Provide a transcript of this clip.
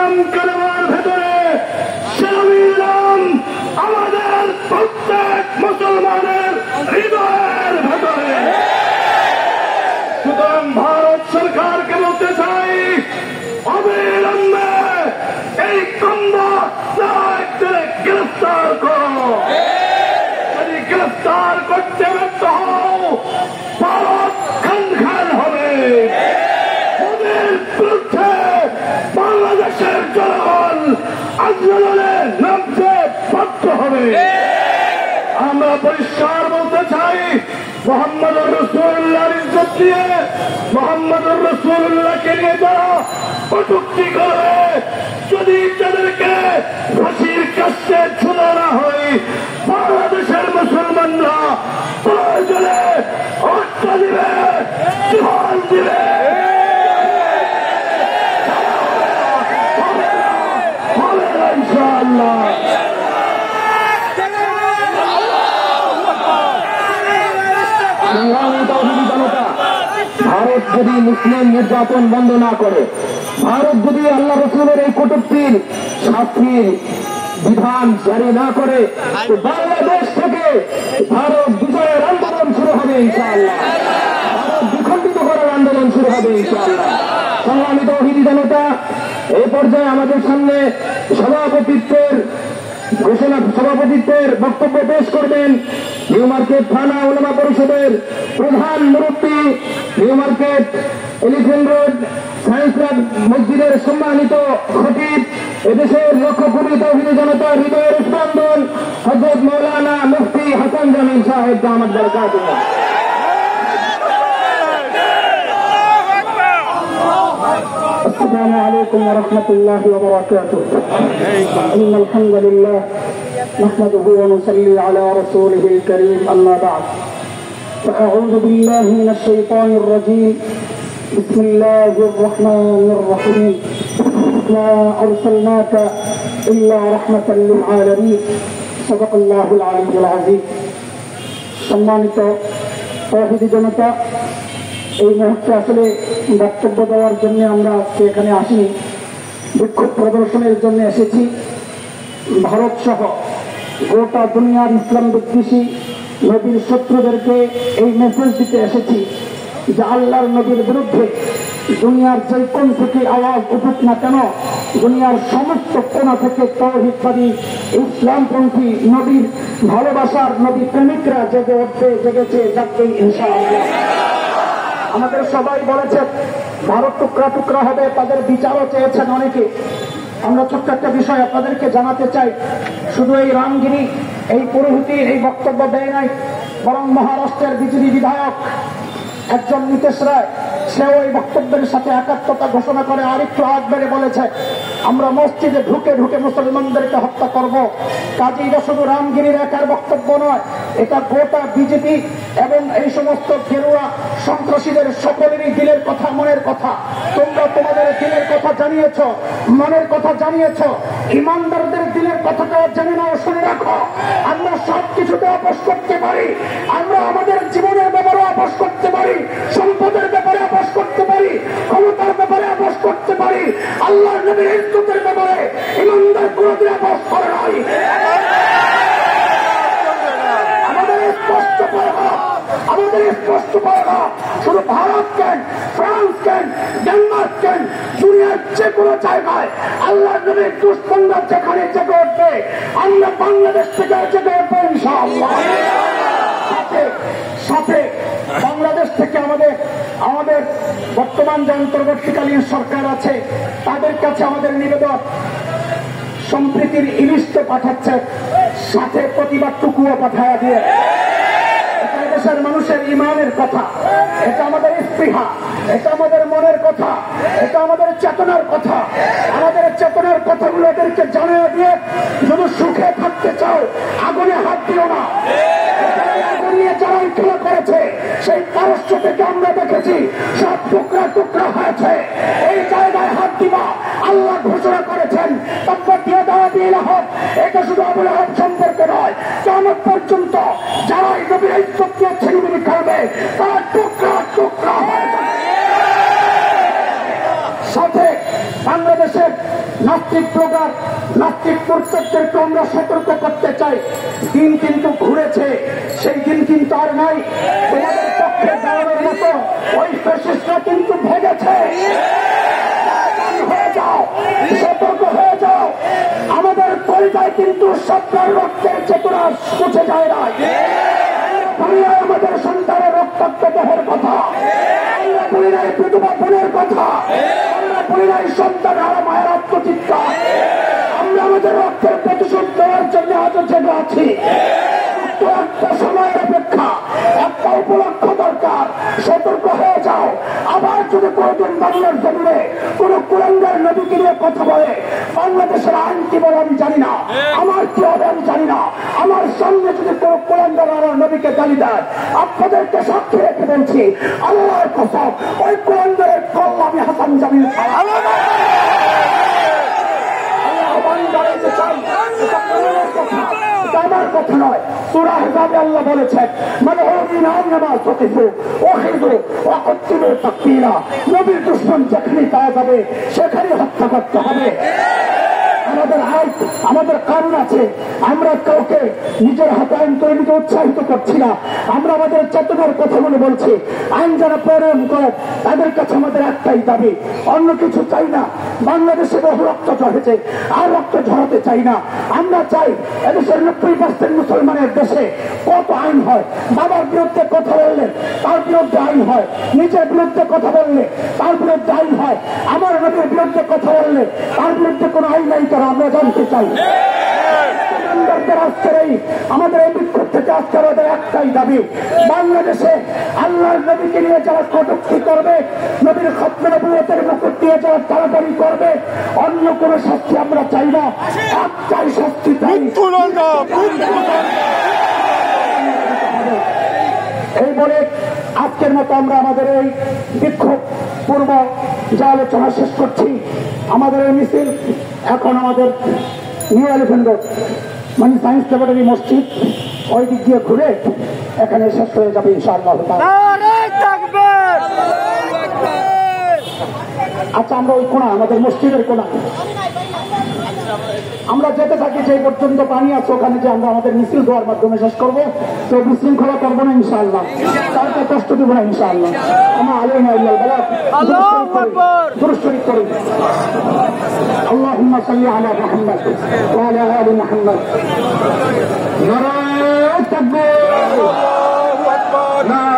ইসলাম কালেমার ভেতরে ইসলাম আমাদের প্রত্যেক মুসলমানের হৃদয়ের ভেতরে। সুতরাং ভারত সরকারকে বলতে চাই, অবিলম্বে এই কন্দা গ্রেফতার করো। যদি গ্রেফতার করতে ব্যর্থ হও, ভারত খান হবে। ওদের বিরুদ্ধে বাংলাদেশের জনগণ আন্দোলনে নামতে বাধ্য হবে। আমরা পরিষ্কার বলতে চাই, মোহাম্মদুর রাসূলুল্লাহর ইজ্জত দিয়ে, মোহাম্মদুর রাসূলুল্লাহকে নিয়ে যারা কটূক্তি করবে, যদি তাদেরকে ফাঁসির কাছে ঝুলানো হয়, বাংলাদেশের মুসলমানরা প্রয়োজনে হত্যা দিবে, জীবন দিবে। হবে না ইনশাআল্লাহ। ভারত যদি মুসলিম নির্যাতন বন্ধ না করে, ভারত যদি আল্লাহ রসুলের এই কটূক্তির শাস্তির বিধান জারি না করে, তো বাংলাদেশ থেকে ভারত বিজয়ের আন্দোলন শুরু হবে ইনশাআল্লাহ। ভারত বিখণ্ডিত করার আন্দোলন শুরু হবে ইনশাআল্লাহ। সংগ্রামী তৌহিদি জনতা, এই পর্যায়ে আমাদের সামনে সভাপতিত্বের বক্তব্য পেশ করবেন নিউ মার্কেট থানা উলামা পরিষদের প্রধান মুরব্বী, new market elephant road science lab মসজিদের সম্মানিত খতিব, এদেশের লক্ষ কোটি তৌহিদি জনতা হৃদয়ের স্পন্দন হযরত মাওলানা মুফতি হাসান জামিল সাহেব দামাত বরকাতুহু। السلام عليكم ورحمة الله وبركاته. إن الحمد لله نحمده ونصلي على رسوله الكريم، أما بعد فأعوذ بالله من الشيطان الرجيم. بسم الله الرحمن الرحيم. ما أرسلناك إلا رحمة للعالمين. صدق الله العلي العظيم. সম্মানিত তৌহিদি জনতা, এই মুহূর্তে আসলে বক্তব্য দেওয়ার জন্য আমরা আজকে এখানে আসিনি, বিক্ষোভ প্রদর্শনের জন্য এসেছি। ভারত সহ গোটা দুনিয়ার ইসলাম বিদ্বেষী নবীর শত্রুদেরকে এই মেসেজ দিতে এসেছি যে আল্লাহর নবীর বিরুদ্ধে দুনিয়ার যে কোণ থেকে আওয়াজ উঠুক না কেন, দুনিয়ার সমস্ত কোণা থেকে তাওহীদবাদী ইসলামপন্থী নবীর ভালোবাসার নবী প্রেমিকরা জেগেছে, যাচ্ছে ইনশাআল্লাহ। আমাদের সবাই বলেছে ভারত টুকরা টুকরা হবে, তাদের বিচারও চেয়েছেন অনেকে। আমরা ছোট্ট একটা বিষয় আপনাদেরকে জানাতে চাই, শুধু এই রামগিরি এই পুরোহিতি এই বক্তব্য দেয় নাই, বরং মহারাষ্ট্রের বিজেপি বিধায়ক একজন নীতিশ রায়, সেও এই বক্তব্যের সাথে একাত্মতা ঘোষণা করে আরেকটু আগ বেড়ে বলেছে আমরা মসজিদে ঢুকে ঢুকে মুসলমানদেরকে হত্যা করব। কাজে এটা শুধু রামগিরির একার বক্তব্য নয়, এটা গোটা বিজেপি এবং এই সমস্ত গেরুয়া সন্ত্রাসীদের সকলেরই দিলের কথা, মনের কথা। তোমরা তোমাদের দিলের কথা জানিয়েছ, মনের কথা জানিয়েছ, ইমানদারদের দিলের কথাটাও জেনে নাও, শুনে রাখো। আমরা সব কিছুতে আপোষ করতে পারি, আমরা আমাদের জীবনের ব্যাপারে আপোষ করতে পারি, সম্পদের ব্যাপারে আপোষ করতে পারি, ক্ষমতার ব্যাপারে আপোষ করতে পারি, আল্লাহর নবীর ইজ্জতের ব্যাপারে ইমানদার কোনদিন আপোষ করে নাই। আমাদের স্পষ্ট পয়গা শুধু ভারত কেন, ফ্রান্স কেন, ডেনমার্ক কেন, দুনিয়ার যে কোনো জায়গায় আল্লাহর নবীর দুশ্মনরা যেখানে জেগে উঠবে, আমরা বাংলাদেশ থেকে জেগে উঠবো ইনশাআল্লাহ। সাথে বাংলাদেশ থেকে আমাদের বর্তমান যে অন্তর্বর্তীকালীন সরকার আছে, তাদের কাছে আমাদের নিবেদন, সম্প্রীতির ইলিশকে পাঠাচ্ছে, সাথে প্রতিবাদটুকুও পাঠায়া দিয়ে। এটা দেশের মানুষের ইমানের কথা, এটা আমাদের স্পৃহা, এটা আমাদের মনের কথা, এটা আমাদের চেতনার কথা। আমাদের চেতনার কথাগুলো এদেরকে জানিয়ে দিয়ে, যদি সুখে থাকতে চাও আগুনে হাত দিও না। আগুন নিয়ে যারা খেলা করেছে, সেই পারস্য থেকে আমরা দেখেছি সব টুকরা টুকরা হয়েছে। এই জায়গায় হাত দিবা, আল্লাহ ঘোষণা করেছেন এটা শুধু আবুল আহাব সম্পর্কে নয়, কিয়ামত পর্যন্ত যারা এই নবীর ইজ্জত দিয়ে ছিনিমিনি করবে তারা টুকরা টুকরা হয়ে যাবে। সাথে বাংলাদেশে বাংলাদেশের নাস্তিক ব্লগার নাস্তিক প্রত্যেকদেরকে আমরা সতর্ক করতে চাই, দিন কিন্তু ঘুরেছে, সেই দিন কিন্তু আর নাই। তোমাদের পক্ষে দাঁড়ানোর মতো ওই ফ্যাসিস্টরা কিন্তু ভেগেছে। হয়ে যাও, সতর্ক হয়ে যাও। আমাদের কলিজায় কিন্তু সরকার রক্তের চেতনা মুছে যায় না। আমাদের সন্তানের রক্তাক্ত দেহের কথা, আমরা বলি নাই বিধবা বোনের কথা, আমরা বলি নাই সন্তান আর মায়ের আত্মচিৎকার। আমরা আমাদের রক্তের প্রতিশোধ দেওয়ার জন্য আজও জেগে আছি। একটা সময়ের অপেক্ষা, একটা উপলক্ষ দরকার। সতর্ক হয়ে যাও। আবার যদি কোনদিন বাংলার জমিনে কোন কুলাঙ্গার নবীকে নিয়ে কথা বলে, বাংলাদেশের আইন কি বলে আমি জানি না, আমার কি হবে আমি জানি না, আমার সামনে যদি কোন কুলাঙ্গার আমার নবীকে গালি দেয়, আপনাদেরকে সাক্ষী রেখে বলছি আল্লাহর কসম, ওই কুলাঙ্গারের কল্লা আমি হাসান জামিল আমার কথা নয়। সূরা আহজাবে আল্লাহ বলেছেন, নবীর দুশমন যেখানেই পাওয়া যাবে সেখানে হত্যা করতে হবে। আমাদের আইন, আমাদের কারণ আছে। আমরা কাউকে নিজের হাতে আইন করে নিতে উৎসাহিত করছি না। আমরা আমাদের চেতনার কথাগুলো বলছি। আইন যারা প্রণয়ন করে তাদের কাছে আমাদের একটাই দাবি, অন্য কিছু চাই না। বাংলাদেশে বহু রক্ত ঝরেছে, আর রক্ত ঝরাতে চাই না। আমরা চাই এদেশের 90% মুসলমানের দেশে কত আইন হয়। বাবার বিরুদ্ধে কথা বললে তার বিরুদ্ধে আইন হয়, নিজের বিরুদ্ধে কথা বললে তার বিরুদ্ধে আইন হয়, আমার নবীর বিরুদ্ধে কথা বললে তার বিরুদ্ধে কোনো আইন নাই। তারা আমরা জানতে চাই আমাদের এই বিক্ষোভ থেকে আজকে আমাদের একটাই দাবি, বাংলাদেশে আল্লাহর নবীকে নিয়ে যারা কটূক্তি করবে, নবীর খতমে নবুয়তের মুকুট দিয়ে যারা তাড়াতাড়ি করবে, অন্য কোন শাস্তি আমরা চাই না। একটাই শাস্তি চাই। এই বলে আজকের মতো আমরা আমাদের এই বিক্ষোভ পূর্ব যা আলোচনা শেষ করছি। আমাদের এই মিছিল এখন আমাদের নিউ এলিফ্যান্ট রোড মানে সায়েন্স ল্যাবরেটরি মসজিদ ওই দিক দিয়ে ঘুরে এখানে শেষ হয়ে যাবে ইনশাআল্লাহ। আচ্ছা, আমরা ওই কোণা, আমাদের মসজিদের কোণা আমরা যেতে থাকি, যে পর্যন্ত পানি আছে ওখানে যে আমরা আমাদের মিছিল দেওয়ার মাধ্যমে শেষ করবো। তো বিশৃঙ্খলা করবো না ইনশাআল্লাহ, কাউকে কষ্ট দিব না ইনশাআল্লাহ। আমরা দুরূদ শরীফ করি। আল্লাহুম্মা সাল্লি আলা মুহাম্মাদ ওয়া আলা আলি মুহাম্মাদ। নারায়ে তাকবীর, আল্লাহু আকবার।